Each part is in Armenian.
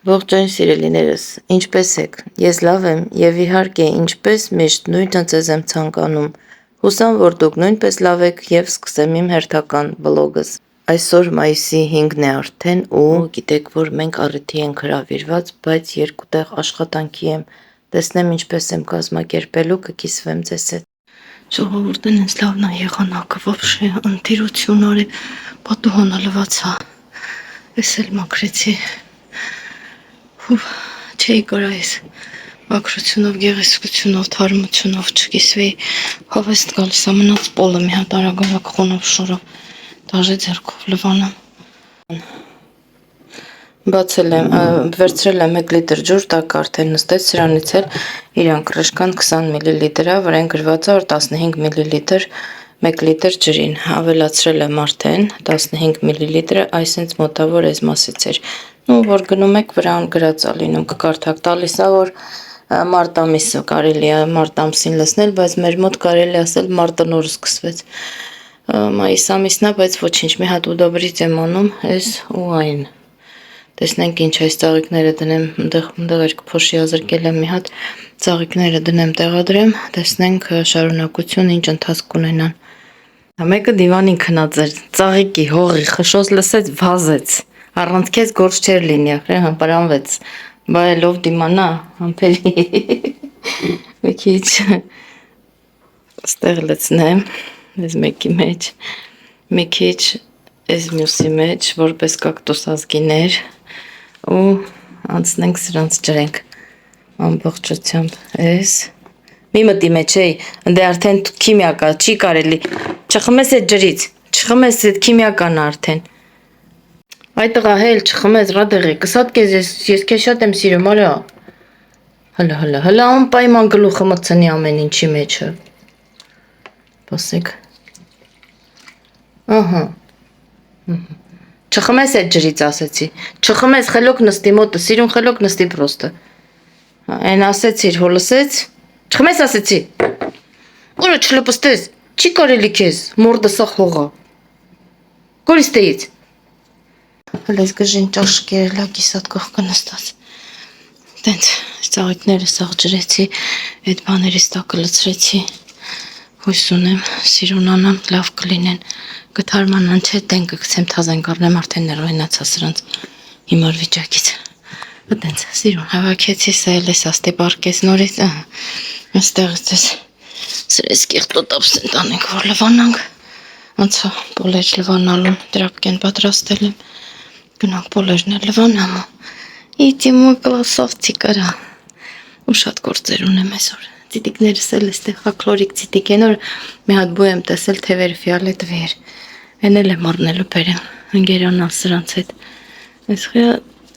Ողջույն սիրելիներս, ինչպե՞ս եք, ես լավ եմ և իհարկե ինչպես միշտ նույնը ձեզ եմ ցանկանում, հուսամ, որ դուք նույնպես լավ եք և սկսեմ իմ հերթական վլոգս։ Այսօր մայիսի 5-ն է արդեն ու գիտեք, որ մենք առիթի ենք հրավիրված, բայց երկու տեղ աշխատանքի եմ, տեսնեմ ինչպես եմ կազմակերպելու, կկիսվեմ ձեզ հետ։ Ժողովուրդն ինձ լավն է եղանակը, вообще ընտիրություն արի, պատուհանը լվացա, ես էլ մաքրեցի, չէի կարա ես մաքրությունով, գեղեցկությունով, թարմությունով չկիսվեի, հավեստ գալիս է մնաց պոլը մի հատ արագ խոնավ շորով, դաժե ձեռքով լվանամ։ Բացել եմ, վերցրել եմ 1 լիտր ջուր, տաք արդեն նստեց, սրանից էլ իրան կրշկան 20 մլ-ը, վրան գրված է, որ 15 մլ 1 լիտր ջրին, ավելացրել եմ արդեն 15 մլ, այսինց մոտավոր այս մասից էր, որ գնում եք վրան գրած է լինում, կկարդակ տալիս է, որ մարտ ամիսը կարելի է մարտ ամսին լսնել, բայց մեր մոտ կարելի ասել մարտը նոր սկսվեց, մայիս ամիսն է, բայց ոչինչ, մի հատ ուդոբրից եմ անում, այս ու այն, տեսնենք ինչ այս ծաղիկները դնեմ, ընդեղ փոշի ազրկել եմ մի հատ, ծաղիկները դնեմ տեղադրեմ, տեսնենք շարունակություն ինչ ընթացք կունենան։ Մեկը դիվանին քնած էր, ծաղիկի, հողի, խշոց լսեց, վազեց, առանց քեզ գործ չէր լինի, հմպարանվեց, բայելով դիմանա, համբերի, մի քիչ ստեղ լցնեմ, ես մեկի մեջ, մի քիչ ես մյուսի մեջ, որպես կակտուս ազգիներ, ու անցնենք սրանց ջրենք, ամբողջությամբ, ես, մի մտի մեջ էի, ընդե արդեն քիմիակա, չի կարելի, չխմես այդ ջրից, չխմես այդ քիմիական արդեն, այդ տղա հել չխմես ռադեղի, կսատ կեզ ես քեզ շատ եմ սիրում, արա, հլա, անպայման գլուխը մտցնի ամեն ինչի մեջը, բասեք, ահա, չխմես այդ ջրից ասեցի, չխմես խելոք նստի մոտը, սիրուն խելոք նստի պրոստը, այն ասեցիր, հո լսեց, չխմես ասեցի, որը չլպստես, չի կարելի քեզ, մորդը սա խողա, կորիստեից, հլ ես գժին ճաշ կերելա կիսատ կողքը նստած, տենց ծաղիկները սաղ ջրեցի, այդ բաներից տակը լցրեցի, հույս ունեմ, սիրունանան, լավ կլինեն, կթարմանան չէ, տեն կգցեմ թազեն կարնեմ, արդեն ներվայնացա սրանց հիմար վիճակից, տենց սիրուն հավաքեցի, սա էլ ես աստի պարկես նորից, այստեղից ես սրես կիղտոտ ապսեն տանենք, որ լվանանք, անցա պոլեր լվանալուն, դրապկեն պատրաստել եմ, գնանք պոլերն է լվանամ, իդիմը կլասավցի կարա, ու շատ գործեր ունեմ այսօր, ծիտիկներս էլ էստեղ ակլորիկ ծիտիկ են, որ մի հատ բու եմ տեսել թևեր ֆիալետվի էր, են էլ եմ առնելու բերեմ, ընգերանալ սրանց հետ,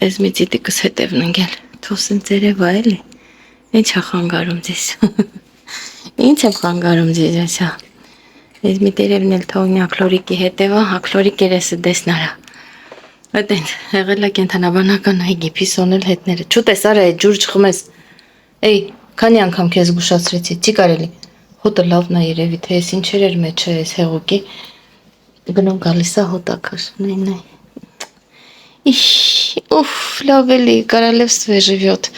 ես մի ծիտիկս հետևն ընգել, թոսեմ ծերևա էլի, ինչ է խանգարում ձեզ, ինչ եմ խանգարում ձեզ այսա, ես մի տերևն էլ թողնի ակլորիկի հետևա, ակլորիկ երեսը դեսնարա, այդենց, հեղել է կենթանաբանական այգի, պիսոնել հետները, չուտես արա այդ ջուր չխմես, էй, քանի անգամ քեզ զգուշացրեցի, չի կարելի, հոտը լավն է երևի, թե ես ինչեր էր մեջ է ես հեղուկի, գնում գալիս է հոտակար, նայ, ուֆ, լավ էլի, королевство живет,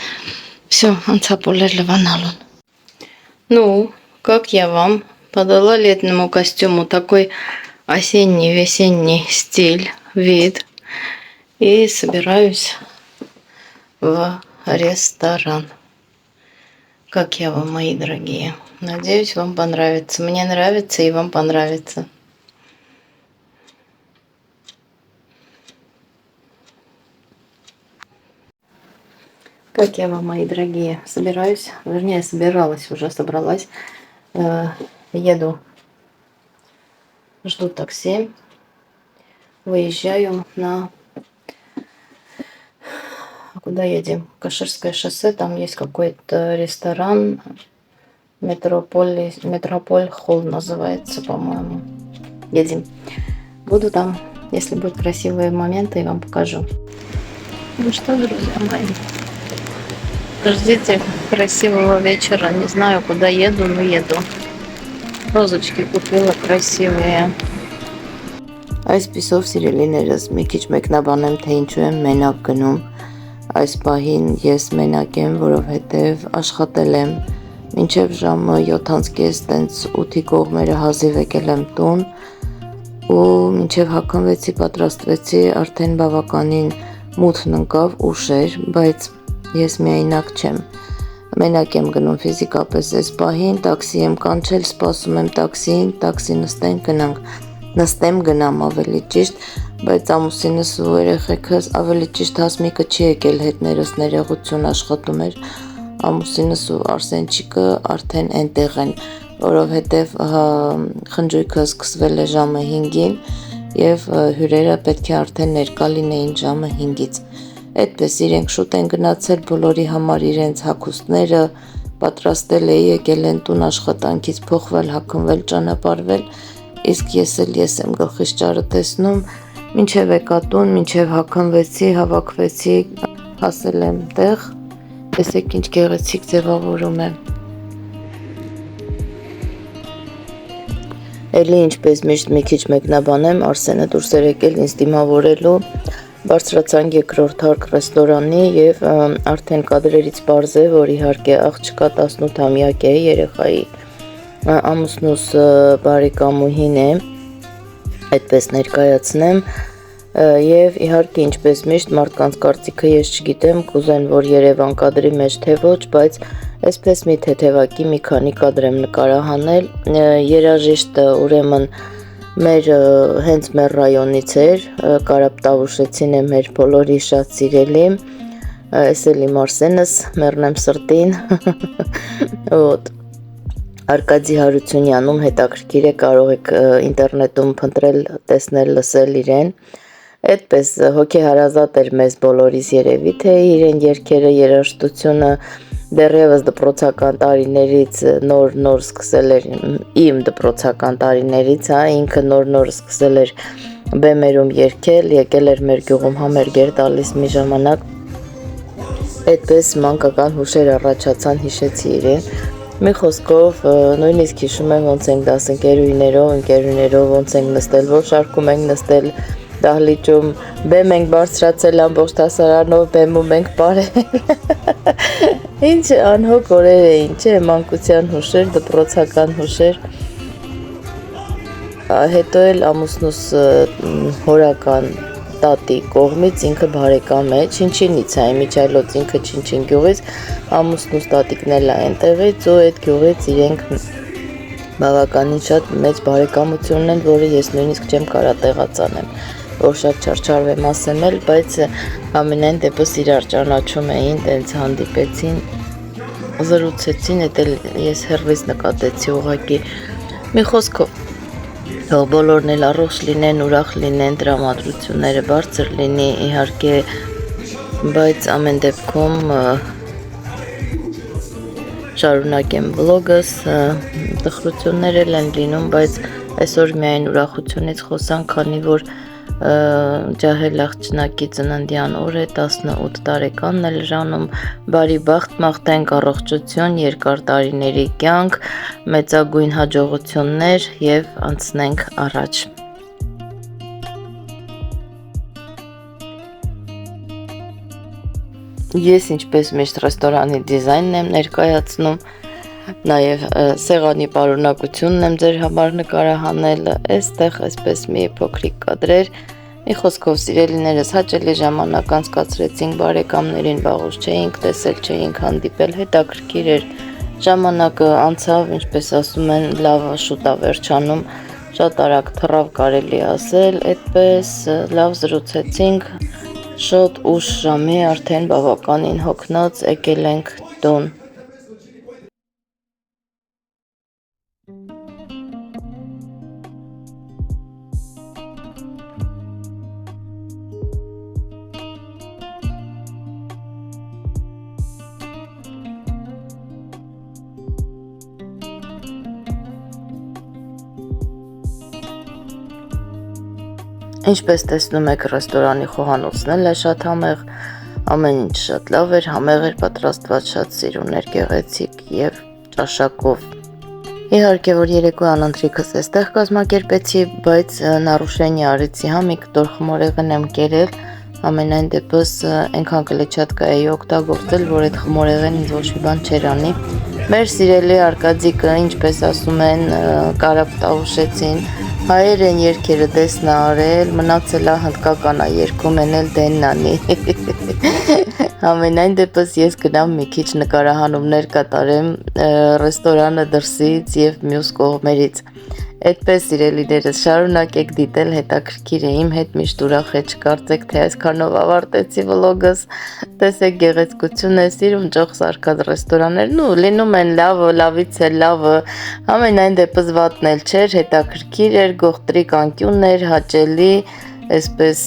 все, անցա պոլեր լվանալուն, ну, как я вам, подала летнему костюму такой осенний, весенний стиль, вид, и собираюсь в ресторан. Как я вам, мои дорогие? Надеюсь, вам понравится. Мне нравится и вам понравится. Как я вам, мои дорогие? Собираюсь, вернее, собиралась, уже собралась. Еду, жду такси. Выезжаю на... Куда едем? Каширское шоссе, там есть какой-то ресторан, Метрополь Холл называется, по-моему. Едем. Буду там, если будут красивые моменты, я вам покажу. Ну что, друзья мои, ждите красивого вечера. Не знаю, куда еду, но еду. Розочки купила красивые. Այսպիսով սիրելիներս մի քիչ մեկնաբանեմ, թե ինչու եմ մենակ գնում այս պահին ես մենակ եմ, որովհետև աշխատել եմ մինչև ժամը 7:30 տենց 8-ի կողմերը հազիվ եկել եմ տուն ու մինչև հագնվեցի, պատրաստվեցի, արդեն բավականին մութն ընկավ, ուշ էր, բայց ես միայնակ չեմ, մենակ եմ գնում ֆիզիկապես այս պահին, տաքսի եմ կանչել, սպասում եմ տաքսիին, տաքսի նստեմ գնամ ավելի ճիշտ, բայց ամուսինս ու երեխեքս ավելի ճիշտ Հասմիկը չի եկել հետներս ներողություն աշխատում էր, ամուսինս ու Արսենչիկը արդեն այնտեղ են, որովհետև խնջույքը սկսվել է ժամը 5-ին և հյուրերը պետք է արդեն ներկա լինեին ժամը 5-ից, այդպես իրենք շուտ են գնացել, բոլորի համար իրենց հագուստները պատրաստել է, եկել են տուն աշխատանքից փոխվել, հագնվել, ճանապարհվել, իսկ ես եմ գլխիս ճարը տեսնում, մինչև եկա տուն, մինչև հագնվեցի, հավաքվեցի, հասել եմ տեղ, տեսեք ինչ գեղեցիկ ձևավորում է։ Էլի ինչպես միշտ մի քիչ մեկնաբանեմ, Արսենը դուրս էր եկել ինձ դիմավորելու, բարձրացանք երկրորդ հարկ ռեստորանի և արդեն կադրերից պարզ է, որ իհարկե աղջկա 18-ամյակ է երեխայի ամուսնուս բարեկամուհին է, այդպես ներկայացնեմ և իհարկե ինչպես միշտ մարդկանց կարծիքը ես չգիտեմ, կուզեն, որ Երևան կադրի մեջ թե ոչ, բայց այսպես մի թեթևակի մի քանի կադր եմ նկարահանել, երաժիշտը ուրեմն հենց մեր ռայոնից էր, Կարապ Տավուշեցին է մեր բոլորի շատ սիրելի, այս էլ իմ Արսենս, մեռնեմ սրտին, Արկադի Հարությունյանում հետաքրքիր է, կարող եք ինտերնետում փնտրել, տեսնել, լսել իրեն, այդպես հոգեհարազատ էր մեզ բոլորիս երևի, թե իրեն երգերը, երաժշտությունը դեռևս դպրոցական տարիներից նոր սկսել էր, իմ դպրոցական տարիներից, ինքը նոր սկսել էր բեմերում երգել, եկել էր մեր գյուղում համերգ էր տալիս մի ժամանակ, այդպես մանկական հուշեր առաջացան, հիշեցի իրեն, մի խոսքով նույնիսկ հիշում եմ ոնց ենք ընկերուներով ոնց ենք նստել, որ շարքում ենք նստել դահլիճում, բեմ ենք բարձրացել ամբողջ դասարանով, բեմում ենք պարել, ինչ անհոգ օրեր էին, չէ, մանկության հուշեր, դպրոցական հուշեր, հետո էլ ամուսնուս հորական տատի կողմից ինքը բարեկամ է, Չինչինից է, Միչայլոց ինքը Չինչին գյուղից, ամուսնուս տատիկն էլ է այնտեղից ու այդ գյուղից իրենք բավականին շատ մեծ բարեկամություն են, որը ես նույնիսկ չեմ կարա տեղածանեմ, որ շատ չարչարվեմ ասեմ էլ, բայց ամենայն դեպս իրար ճանաչում էին, տենց հանդիպեցին, զրուցեցին, էդ էլ ես հեռվից նկատեցի ուղղակի, մի խոսքով թող բոլորն էլ առողջ լինեն, ուրախ լինեն, տրամադրությունները բարձր լինի, իհարկե, բայց ամեն դեպքում շարունակեմ վլոգս, տխրություններ էլ են լինում, բայց այսօր միայն ուրախությունից խոսանք, քանի որ ջահել աղջնակի ծննդյան օր է, 18 տարեկանն էլ ժանում, բարի բախտ մաղթենք, առողջություն, երկար տարիների կյանք, մեծագույն հաջողություններ և անցնենք առաջ։ Ես ինչպես միշտ ռեստորանի դիզայնն եմ ներկայացնում, նաև սեղանի պարունակությունն եմ ձեր համար նկարահանել, այստեղ այսպես մի փոքրիկ կադրեր, մի խոսքով սիրելիներս հաճելի ժամանակ անցկացրեցինք բարեկամներին, վաղուց չէինք տեսել, չէինք հանդիպել, հետաքրքիր էր, ժամանակը անցավ, ինչպես ասում են, լավ շուտ է վերջանում, շատ արագ թռավ կարելի ասել, այդպես լավ զրուցեցինք, շատ ուշ ժամի արդեն բավականին հոգնած եկել ենք տուն։ Ինչպես տեսնում եք, ռեստորանի խոհանոցն էլ է շատ համեղ, ամեն ինչ շատ լավ էր, համեղ էր պատրաստված, շատ սիրուն էր, գեղեցիկ և ճաշակով։ Իհարկե, որ երեկոյան ընթրիքս էստեղ կազմակերպեցի, բայց նարուշենի արեցի, մի կտոր խմորեղեն եմ կերել, ամենայն դեպս այնքան կլեչատկա էի օգտագործել, որ այդ խմորեղեն ինձ ոչ մի բան չեր անի։ Մեր սիրելի Արկադիկը, ինչպես ասում են, կարապ տավուշեցին, հայերեն երկերը դեսնա արել, մնացել է հնդկականա երկում են էլ դեննանի։ Ամենայն դեպս ես գնամ մի քիչ նկարահանումներ կատարեմ ռեստորանը դրսից եւ մյուս կողմերից։ Այդպես սիրելիներս շարունակեք դիտել, հետաքրքիր է, իմ հետ միշտ ուրախ է, չկարծեք թե այսքանով ավարտեցի վլոգս, տեսեք գեղեցկություն է, սիրուն ճոխ սարքած ռեստորաններն ու լինում են լավը, լավից է լավը, ամենայն դեպս վատն էլ չէր, հետաքրքիր էր, գողտրիկ անկյուն էր, հաճելի, այսպես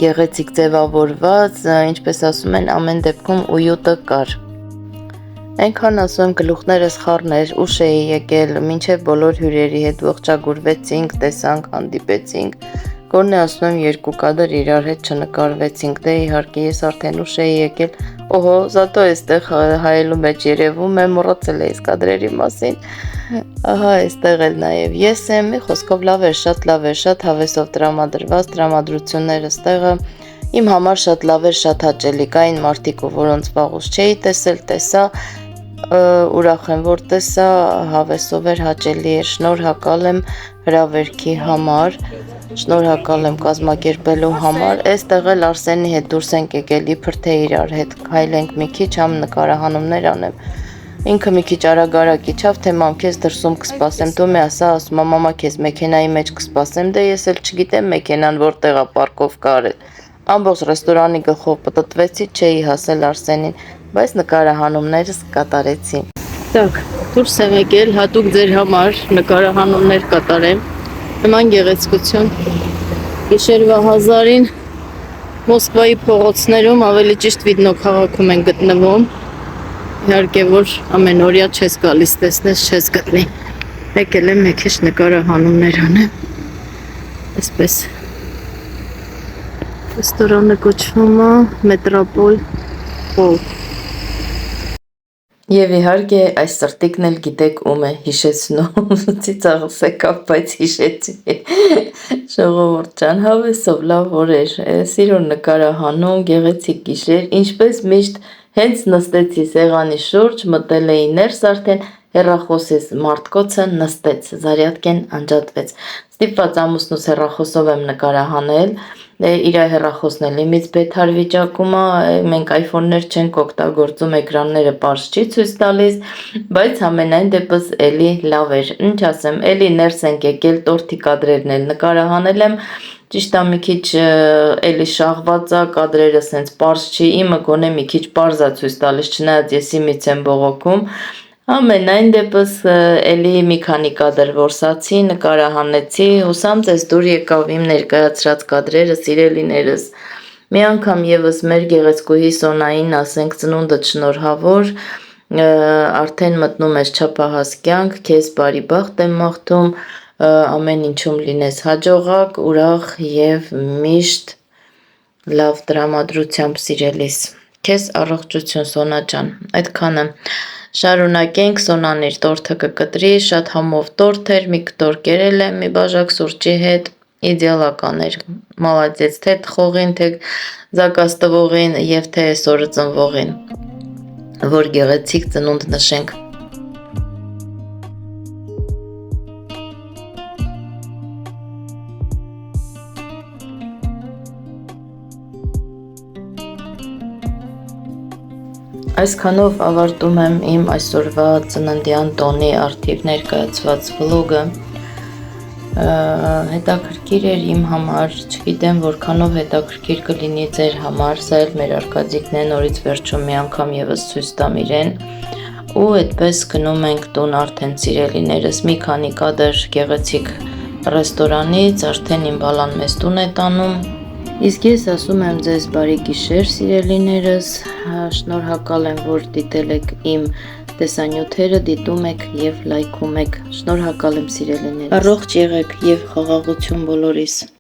գեղեցիկ ձևավորված, ինչպես ասում են, ամեն դեպքում ույուտը կար։ Այնքան ասում եմ գլուխներս խառներ, ուշ էի եկել, մինչև բոլոր հյուրերի հետ ողջագուրվեցինք, տեսանք, հանդիպեցինք, Գոնե ասում եմ երկու կադր իրար հետ չնկարվեցինք, դե իհարկե ես արդեն ուշ էի եկել, օհո, զատո այստեղ հայելու մեջ երևում է, մոռացել էի կադրերի մասին, ահա այստեղ էլ նաև ես եմ, մի խոսքով լավ էր, շատ հավեսով տրամադրված, տրամադրությունները ստեղը, իմ համար շատ լավ էր, շատ հաճելի, կային մարդիկ, որոնց վաղուց չէի տեսել, տեսա, ուրախ եմ, որ տեսա, հավեսով էր, հաճելի էր, շնորհակալ եմ հրավերքի համար, շնորհակալ եմ կազմակերպելու համար, այստեղ էլ Արսենի հետ դուրս ենք եկել, իբր թե իրար հետ քայլենք մի քիչ, համ նկարահանումներ անեմ, ինքը մի քիչ արագ իջավ, թե մամ քեզ դրսում կսպասեմ, դու մի ասա, ասում եմ մամա քեզ մեքենայի մեջ կսպասեմ, դե ես էլ չգիտեմ մեքենան որտեղ է պարկով կարել, ամբողջ ռեստորանի գլխով պտտվեցի, չէի հասել Արսենին, բայց նկարահանումներս կատարեցի։ Так, դուրս եմ եկել հատուկ ձեր համար նկարահանումներ կատարեմ։ Նման գեղեցկություն գիշերվա 1000-ին Մոսկվայի փողոցներում, ավելի ճիշտ Վիդնո քաղաքում են գտնվում։ Իհարկե որ ամենօրյա չես գալիս տեսնես, չես գտնի։ Եկել եմ մի քիչ նկարահանումներ անեմ։ Այսպես ռեստորանը կոչվում է Մետրոպոլ Հոլ։ Եվ իհարկե այս սրտիկն էլ գիտեք ում է հիշեցնում, ծիծաղս եկավ, բայց հիշեցի, ժողովուրդ ջան, հավեսով լավ օրեր, սիրուն նկարահանում, գեղեցիկ գիշեր, ինչպես միշտ հենց նստեցի սեղանի շուրջ, մտել էի ներս արդեն, հեռախոսից մարդկոցը նստեց, Զարյադկեն անջատվեց, ստիպված ամուսնուս հեռախոսով եմ նկարահանել, իր հեռախոսն էլ իմից բեթար վիճակում է, մենք iPhone-ներ չենք օգտագործում, էկրանները պարզ չի ցույց տալիս, բայց ամենայն դեպս էլի լավ էր, ինչ ասեմ, էլի ներս ենք եկել, տորթի կադրերն էլ նկարահանել եմ, ճիշտ է մի քիչ էլի շաղված է, կադրերը սենց պարզ չի, իմը գոնե մի քիչ պարզ է ցույց տալիս, չնայած ես իմից եմ բողոքում, ամենայն դեպս էլի մի քանի կադր որսացի, նկարահանեցի, հուսամ ձեզ դուր եկավ իմ ներկայացրած կադրերը, սիրելիներս, մի անգամ եւս մեր գեղեցկուհի Սոնային ասենք ծնունդդ շնորհավոր, արդեն մտնում ես չափահաս կյանք, քեզ բարի բախտ եմ մաղթում, ամեն ինչում լինես հաջողակ, ուրախ եւ միշտ լավ տրամադրությամբ սիրելիս, քեզ առողջություն Սոնա ջան, այդքանը Շարունակենք, Սոնան իր տորթը կկտրի, շատ համով տորթ էր, մի կտոր կերել եմ, մի բաժակ սուրճի հետ, իդեալական էր, մալադեց, թե տխողին, թե զակաս տվողին և թե այսօրը ծնվողին, որ գեղեցիկ ծնունդ նշենք։ Այսքանով ավարտում եմ իմ այսօրվա ծննդյան տոնի արդիվ ներկայացված վլոգը, հետաքրքիր էր իմ համար, չգիտեմ որքանով հետաքրքիր կլինի ձեր համար, սա էլ մեր Արկադիկն է, նորից վերջում մի անգամ եւս ցույց տամ իրեն, ու այդպես գնում ենք տուն արդեն սիրելիներս, մի քանի կադր գեղեցիկ ռեստորանից, արդեն իմ բալան մեզ տուն է տանում, Իսկ ես ասում եմ ձեզ բարի գիշեր սիրելիներս, շնորհակալ եմ, որ դիտել եք իմ տեսանյութերը, դիտում եք և լայքում եք, շնորհակալ եմ սիրելիներս, առողջ եղեք և խաղաղություն բոլորիս։